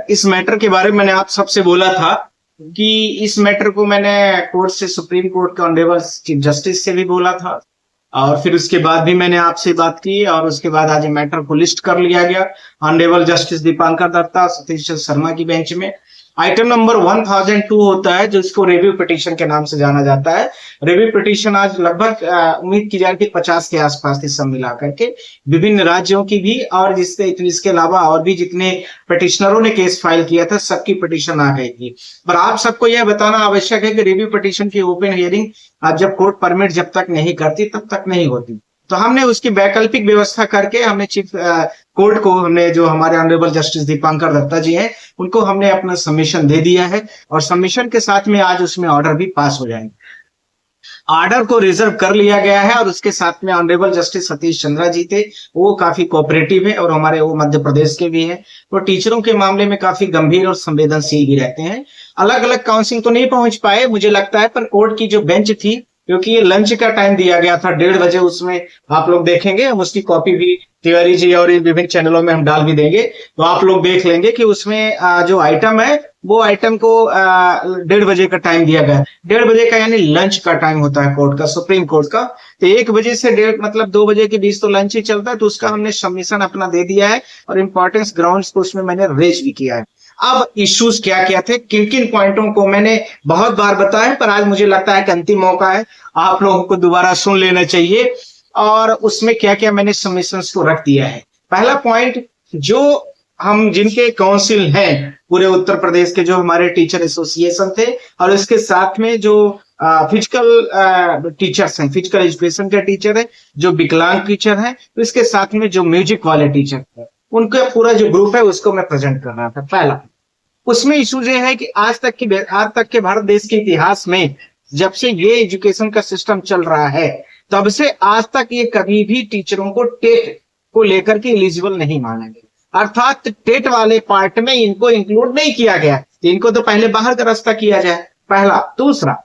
इस मैटर के बारे में मैंने आप सबसे बोला था कि इस मैटर को मैंने कोर्ट से, सुप्रीम कोर्ट के ऑनरेबल चीफ जस्टिस से भी बोला था, और फिर उसके बाद भी मैंने आपसे बात की, और उसके बाद आज ये मैटर को लिस्ट कर लिया गया ऑनरेबल जस्टिस दीपांकर दत्ता, सतीश चंद्र शर्मा की बेंच में। आइटम नंबर 1002 होता है, जो इसको रिव्यू पिटीशन के नाम से जाना जाता है। रिव्यू पिटीशन आज लगभग उम्मीद की जा रही थी 50 के आसपास थी, सब मिला करके विभिन्न राज्यों की भी, और इसके अलावा और भी जितने पिटिशनरों ने केस फाइल किया था सबकी पिटीशन आ गई थी। पर आप सबको यह बताना आवश्यक है कि रिव्यू पिटीशन की ओपन हियरिंग आज जब कोर्ट परमिट जब तक नहीं करती तब तक नहीं होती। तो हमने उसकी वैकल्पिक व्यवस्था करके हमने चीफ कोर्ट को, हमने जो हमारे ऑनरेबल जस्टिस दीपांकर दत्ता जी हैं, उनको हमने अपना सबमिशन दे दिया है, और सबमिशन के साथ में आज उसमें ऑर्डर भी पास हो जाएंगे। ऑर्डर को रिजर्व कर लिया गया है, और उसके साथ में ऑनरेबल जस्टिस सतीश चंद्रा जी थे, वो काफी कोऑपरेटिव है, और हमारे वो मध्य प्रदेश के भी हैं। वो टीचरों के मामले में काफी गंभीर और संवेदनशील भी रहते हैं। अलग अलग काउंसिलिंग तो नहीं पहुंच पाए मुझे लगता है, पर कोर्ट की जो बेंच थी, क्योंकि ये लंच का टाइम दिया गया था 1:30 बजे, उसमें आप लोग देखेंगे, हम उसकी कॉपी भी तिवारी जी और विभिन्न चैनलों में हम डाल भी देंगे, तो आप लोग देख लेंगे कि उसमें जो आइटम है वो आइटम को 1:30 बजे का टाइम दिया गया है। 1:30 बजे का यानी लंच का टाइम होता है कोर्ट का, सुप्रीम कोर्ट का। तो 1 बजे से 1:30 मतलब 2 बजे के बीच तो लंच ही चलता है, तो उसका हमने सबमिशन अपना दे दिया है, और इंपॉर्टेंस ग्राउंड्स को उसमें मैंने रेज भी किया है। अब इश्यूज क्या क्या थे, किन किन पॉइंटों को मैंने बहुत बार बताया, पर आज मुझे लगता है कि अंतिम मौका है, आप लोगों को दोबारा सुन लेना चाहिए, और उसमें क्या क्या मैंने सबमिशंस को रख दिया है। पहला पॉइंट, जो हम जिनके काउंसिल हैं पूरे उत्तर प्रदेश के, जो हमारे टीचर एसोसिएशन थे, और इसके साथ में जो फिजिकल टीचर्स हैं, फिजिकल एजुकेशन के टीचर हैं, जो विकलांग टीचर हैं, तो इसके साथ में जो म्यूजिक वाले टीचर हैं, उनका पूरा जो ग्रुप है उसको मैं प्रेजेंट कर रहा था। पहला उसमें इशू ये है कि आज तक के भारत देश के इतिहास में, जब से ये एजुकेशन का सिस्टम चल रहा है, तब से आज तक ये कभी भी टीचरों को टेट को लेकर के एलिजिबल नहीं माना गया, अर्थात टेट वाले पार्ट में इनको इंक्लूड नहीं किया गया। इनको तो पहले बाहर का रास्ता किया जाए, पहला। दूसरा,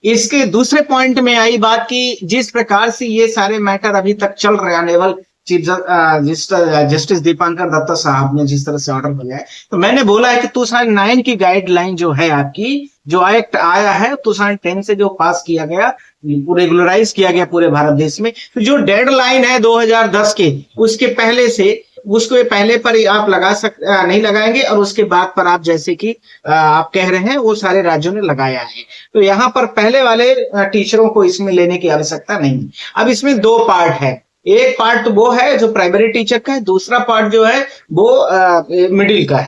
इसके दूसरे पॉइंट में आई बात की जिस प्रकार से ये सारे मैटर अभी तक चल रहे हैं, level chief justice Deepankar Datta साहब ने जिस तरह से ऑर्डर किया है, तो मैंने बोला है कि 2009 की गाइडलाइन जो है आपकी, जो एक्ट आया है 2010 से जो पास किया गया, रेगुलराइज किया गया पूरे भारत देश में, तो जो डेडलाइन है 2010 के, उसके पहले से, उसको पहले पर आप नहीं लगाएंगे, और उसके बाद पर आप जैसे कि आप कह रहे हैं वो सारे राज्यों ने लगाया है, तो यहाँ पर पहले वाले टीचरों को इसमें लेने की आवश्यकता नहीं। अब इसमें 2 पार्ट है, एक पार्ट वो है जो प्राइमरी टीचर का है, दूसरा पार्ट जो है वो मिडिल का है।